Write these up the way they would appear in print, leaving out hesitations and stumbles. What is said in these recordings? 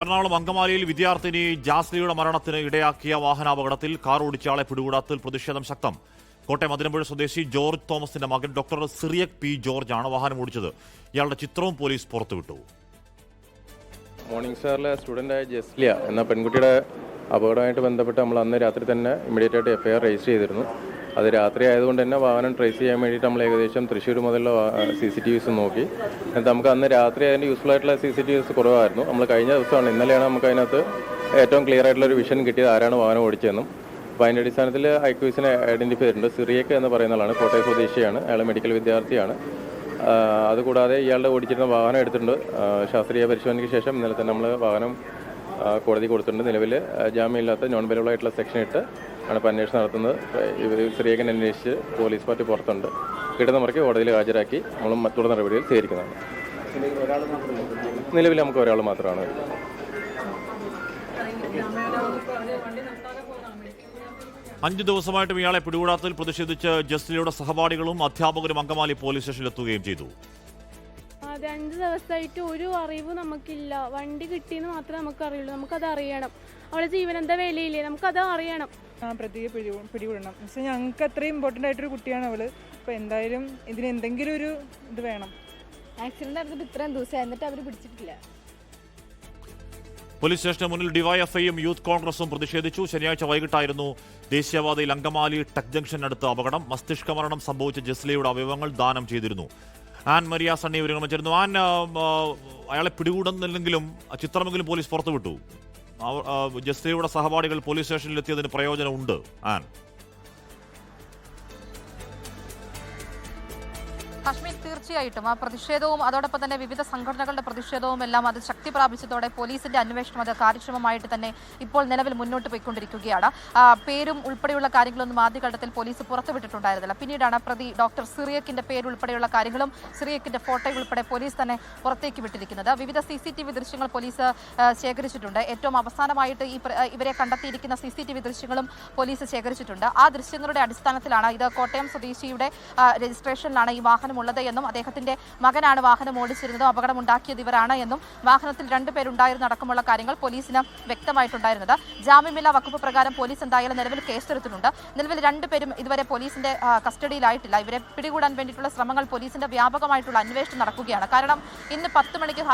എറണാകുളം അങ്കമാലിയിൽ വിദ്യാർത്ഥിനി ജാസ്ലിയുടെ മരണത്തിന് ഇടയാക്കിയ വാഹനാപകടത്തിൽ കാർ ഓടിച്ചയാളെ പിടികൂടാത്തിൽ പ്രതിഷേധം ശക്തം. കോട്ടയം അതിരമ്പുഴ സ്വദേശി ജോർജ് തോമസിന്റെ മകൻ ഡോക്ടർ സിറിയക് പി ജോർജ് ആണ് വാഹനം ഓടിച്ചത്. ഇയാളുടെ ചിത്രവും പോലീസ് പുറത്തുവിട്ടു. മോർണിംഗ് സ്റ്റാറിലെ സ്റ്റുഡൻ്റായ ജസ്ലിയ എന്ന പെൺകുട്ടിയുടെ അപകടമായിട്ട് ബന്ധപ്പെട്ട് നമ്മൾ അന്ന് രാത്രി തന്നെ ഇമ്മീഡിയറ്റ് ആയിട്ട് എഫ്ഐആർ രജിസ്റ്റർ ചെയ്തിരുന്നു. അത് രാത്രി ആയതുകൊണ്ട് തന്നെ വാഹനം ട്രേസ് ചെയ്യാൻ വേണ്ടിയിട്ട് നമ്മൾ ഏകദേശം തൃശ്ശൂർ മുതലുള്ള CCTVs നോക്കി. എന്നിട്ട് നമുക്ക് അന്ന് രാത്രി അതിൻ്റെ യൂസ്ഫുൾ ആയിട്ടുള്ള CCTVs കുറവായിരുന്നു. നമ്മൾ കഴിഞ്ഞ ദിവസമാണ്, ഇന്നലെയാണ് നമുക്ക് അതിനകത്ത് ഏറ്റവും ക്ലിയർ ആയിട്ടുള്ള ഒരു വിഷൻ കിട്ടിയത് ആരാണ് വാഹനം ഓടിച്ചതെന്നും. അപ്പോൾ അതിൻ്റെ അടിസ്ഥാനത്തിൽ ഐക്യൂസിനെ ഐഡൻറ്റിഫൈ ചെയ്തിട്ടുണ്ട്. സിറിയക് എന്ന് പറയുന്ന ആളാണ്, കോട്ടയം സ്വദേശിയാണ്, അയാൾ മെഡിക്കൽ വിദ്യാർത്ഥിയാണ്. അതുകൂടാതെ ഇയാളുടെ ഓടിച്ചിരുന്ന വാഹനം എടുത്തിട്ടുണ്ട്. ശാസ്ത്രീയ പരിശോധനയ്ക്ക് ശേഷം ഇന്നലെ തന്നെ നമ്മൾ വാഹനം കോടതി കൊടുത്തിട്ടുണ്ട്. നിലവിൽ ജാമ്യമില്ലാത്ത നോൺ ബെയിലബിൾ ആയിട്ടുള്ള സെക്ഷൻ ഇട്ട് ആണ് ഇപ്പോൾ അന്വേഷണം നടത്തുന്നത്. സിറിയകിനെ അന്വേഷിച്ച് പോലീസ് പാർട്ടി പുറത്തുണ്ട്. കിട്ടുന്ന മുറയ്ക്ക് കോടതിയിൽ ഹാജരാക്കി നമ്മൾ തുടർ നടപടികൾ സ്വീകരിക്കുന്നതാണ്. നിലവിൽ നമുക്ക് ഒരാൾ മാത്രമാണ്. അഞ്ചു ദിവസമായിട്ടും ഇയാളെ പിടികൂടാത്തതിൽ പ്രതിഷേധിച്ച് ജസ്ലിയുടെ സഹപാഠികളും അധ്യാപകരും അങ്കമാലി പോലീസ് സ്റ്റേഷനിലെത്തുകയും ചെയ്തു. അതെ, 5 ദിവസമായിട്ട് ഒരു അറിവ് നമുക്കില്ല. വണ്ടി കിട്ടിയെന്ന് മാത്രമേ നമുക്ക് അറിയുള്ളൂ. നമുക്കത് അറിയണം. അവളെ ജീവൻ എന്താ വിലയില്ലേ, നമുക്കത് അറിയണം. പ്രതിയെ പിടികൂടണം. പക്ഷേ ഞങ്ങൾക്ക് അത്രയും ഇമ്പോർട്ടൻ്റ് ആയിട്ടൊരു കുട്ടിയാണ് അവള്. അപ്പോൾ എന്തായാലും ഇതിന് എന്തെങ്കിലും ഒരു ഇത് വേണം. ആക്സിഡന്റ് നടന്നിട്ട് ഇത്രയും ദിവസം എന്നിട്ട് അവർ പിടിച്ചിട്ടില്ല. പോലീസ് സ്റ്റേഷന് മുന്നിൽ ഡിവൈഎഫ്ഐയും യൂത്ത് കോൺഗ്രസും പ്രതിഷേധിച്ചു. ശനിയാഴ്ച വൈകിട്ടായിരുന്നു ദേശീയപാതയിൽ അങ്കമാലി ടെക് ജംഗ്ഷനടുത്ത് അപകടം. മസ്തിഷ്ക മരണം സംഭവിച്ച ജസ്ലിയുടെ അവയവങ്ങൾ ദാനം ചെയ്തിരുന്നു. ആൻ മരിയ സണ്ണി വിവരങ്ങൾ. ആൻ, അയാളെ പിടികൂടുന്നില്ലെങ്കിലും ചിത്രമെങ്കിലും പോലീസ് പുറത്തുവിട്ടു. ജസ്ലിയുടെ സഹപാഠികൾ പോലീസ് സ്റ്റേഷനിലെത്തിയതിന് പ്രയോജനമുണ്ട്. ആൻ, കശ്മീർ തീർച്ചയായിട്ടും ആ പ്രതിഷേധവും അതോടൊപ്പം തന്നെ വിവിധ സംഘടനകളുടെ പ്രതിഷേധവും എല്ലാം അത് ശക്തി പ്രാപിച്ചതോടെ പോലീസിന്റെ അന്വേഷണം അത് കാര്യക്ഷമമായിട്ട് തന്നെ ഇപ്പോൾ നിലവിൽ മുന്നോട്ട് പോയിക്കൊണ്ടിരിക്കുകയാണ്. പേരും ഉൾപ്പെടെയുള്ള കാര്യങ്ങളൊന്നും ആദ്യഘട്ടത്തിൽ പോലീസ് പുറത്തുവിട്ടിട്ടുണ്ടായിരുന്നില്ല. പിന്നീടാണ് പ്രതി ഡോക്ടർ സിറിയക്കിന്റെ പേരുൾപ്പെടെയുള്ള കാര്യങ്ങളും സിറിയക്കിന്റെ ഫോട്ടോ ഉൾപ്പെടെ പോലീസ് തന്നെ പുറത്തേക്ക് വിട്ടിരിക്കുന്നത്. വിവിധ CCTV ദൃശ്യങ്ങൾ പോലീസ് ശേഖരിച്ചിട്ടുണ്ട്. ഏറ്റവും അവസാനമായിട്ട് ഇവരെ കണ്ടെത്തിയിരിക്കുന്ന CCTV ദൃശ്യങ്ങളും പോലീസ് ശേഖരിച്ചിട്ടുണ്ട്. ആ ദൃശ്യങ്ങളുടെ അടിസ്ഥാനത്തിലാണ് ഇത് കോട്ടയം സ്വദേശിയുടെ രജിസ്ട്രേഷനിലാണ് ഈ വാഹനം ഉള്ളത് എന്നും അദ്ദേഹത്തിന്റെ മകനാണ് വാഹനം ഓടിച്ചിരുന്നതും അപകടമുണ്ടാക്കിയത് ഇവരാണ് എന്നും വാഹനത്തിൽ 2 പേരുണ്ടായിരുന്ന അടക്കമുള്ള കാര്യങ്ങൾ പോലീസിന് വ്യക്തമായിട്ടുണ്ടായിരുന്നത്. ജാമ്യമില്ലാ വകുപ്പ് പ്രകാരം പോലീസ് എന്തായാലും നിലവിൽ കേസെടുത്തിട്ടുണ്ട്. നിലവിൽ 2 പേരും ഇതുവരെ പോലീസിന്റെ കസ്റ്റഡിയിലായിട്ടില്ല. ഇവരെ പിടികൂടാൻ വേണ്ടിയിട്ടുള്ള ശ്രമങ്ങൾ പോലീസിന്റെ വ്യാപകമായിട്ടുള്ള അന്വേഷണം നടക്കുകയാണ്. കാരണം ഇന്ന് 10 മണിക്ക്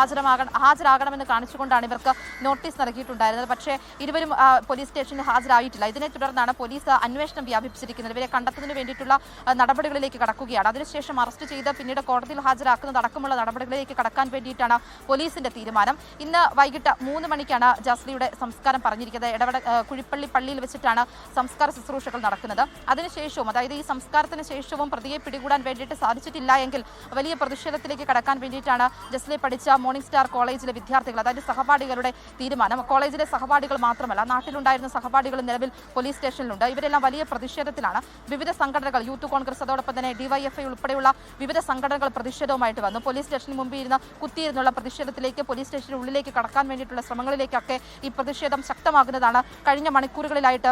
ഹാജരാകണമെന്ന് കാണിച്ചുകൊണ്ടാണ് ഇവർക്ക് നോട്ടീസ് നൽകിയിട്ടുണ്ടായിരുന്നത്. പക്ഷേ ഇരുവരും പോലീസ് സ്റ്റേഷനിൽ ഹാജരായിട്ടില്ല. ഇതിനെ തുടർന്നാണ് പോലീസ് അന്വേഷണം വ്യാപിപ്പിച്ചിരിക്കുന്നത്. ഇവരെ കണ്ടെത്തുന്നതിന് വേണ്ടിയിട്ടുള്ള നടപടികളിലേക്ക് കടക്കുകയാണ്. അതിനുശേഷം അറസ്റ്റ് ചെയ്ത് പിന്നീട് കോടതിയിൽ ഹാജരാക്കുന്നതടക്കമുള്ള നടപടികളിലേക്ക് കടക്കാൻ വേണ്ടിയിട്ടാണ് പോലീസിന്റെ തീരുമാനം. ഇന്ന് വൈകിട്ട് 3 മണിക്കാണ് ജസ്ലിയുടെ സംസ്കാരം പറഞ്ഞിരിക്കുന്നത്. കുഴിപ്പള്ളി പള്ളിയിൽ വെച്ചിട്ടാണ് സംസ്കാര ശുശ്രൂഷകൾ നടക്കുന്നത്. അതിനുശേഷവും, അതായത് ഈ സംസ്കാരത്തിന് ശേഷവും പ്രതിയെ പിടികൂടാൻ വേണ്ടിയിട്ട് സാധിച്ചിട്ടില്ല എങ്കിൽ വലിയ പ്രതിഷേധത്തിലേക്ക് കടക്കാൻ വേണ്ടിയിട്ടാണ് ജസ്ലി പഠിച്ച മോർണിംഗ് സ്റ്റാർ കോളേജിലെ വിദ്യാർത്ഥികൾ, അതായത് സഹപാഠികളുടെ തീരുമാനം. കോളേജിലെ സഹപാഠികൾ മാത്രമല്ല, നാട്ടിലുണ്ടായിരുന്ന സഹപാഠികൾ നിലവിൽ പോലീസ് സ്റ്റേഷനിലുണ്ട്. ഇവരെല്ലാം വലിയ പ്രതിഷേധത്തിലാണ്. വിവിധ സംഘടനകൾ, യൂത്ത് കോൺഗ്രസ്, അതോടൊപ്പം തന്നെ ഡിവൈഎഫ്ഐ ഉൾപ്പെടെയുള്ള വിവിധ സംഘടനകൾ പ്രതിഷേധവുമായിട്ട് വന്നു. പോലീസ് സ്റ്റേഷന് മുമ്പിൽ ഇരുന്ന് കുത്തിയിരുന്നുള്ള പ്രതിഷേധത്തിലേക്ക്, പോലീസ് സ്റ്റേഷന് ഉള്ളിലേക്ക് കടക്കാൻ വേണ്ടിയിട്ടുള്ള ശ്രമങ്ങളിലേക്കൊക്കെ ഈ പ്രതിഷേധം ശക്തമാകുന്നതാണ് കഴിഞ്ഞ മണിക്കൂറുകളിലായിട്ട്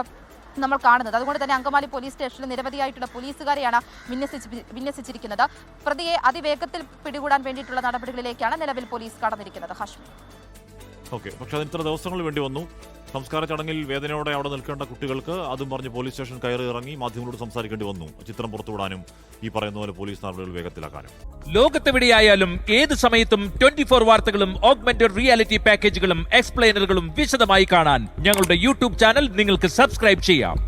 നമ്മൾ കാണുന്നത്. അതുകൊണ്ട് തന്നെ അങ്കമാലി പോലീസ് സ്റ്റേഷനിൽ നിരവധിയായിട്ടുള്ള പോലീസുകാരെയാണ് വിന്യസിച്ചിരിക്കുന്നത്. പ്രതിയെ അതിവേഗത്തിൽ പിടികൂടാൻ വേണ്ടിയിട്ടുള്ള നടപടികളിലേക്കാണ് നിലവിൽ പോലീസ് കടന്നിരിക്കുന്നത്. ഹാഷ്മി, ഓക്കെ. പക്ഷെ അതിന് ഇത്ര ദിവസങ്ങൾ വേണ്ടി വന്നു. സംസ്കാര ചടങ്ങിൽ വേദനയോടെ അവിടെ നിൽക്കേണ്ട കുട്ടികൾക്ക് അതും പറഞ്ഞ് പോലീസ് സ്റ്റേഷൻ കയറി ഇറങ്ങി മാധ്യമങ്ങളോട് സംസാരിക്കേണ്ടി വന്നു. ചിത്രം പുറത്തുവിടാനും ഈ പറയുന്ന പോലെ പോലീസ് നടപടികൾ വേഗത്തിലാക്കാനും. ലോകത്തെവിടെയായാലും ഏത് സമയത്തും 24 വാർത്തകളും ഓഗ്മെന്റഡ് റിയാലിറ്റി പാക്കേജുകളും എക്സ്പ്ലെയിനറുകളും വിശദമായി കാണാൻ ഞങ്ങളുടെ YouTube ചാനൽ നിങ്ങൾക്ക് സബ്സ്ക്രൈബ് ചെയ്യാം.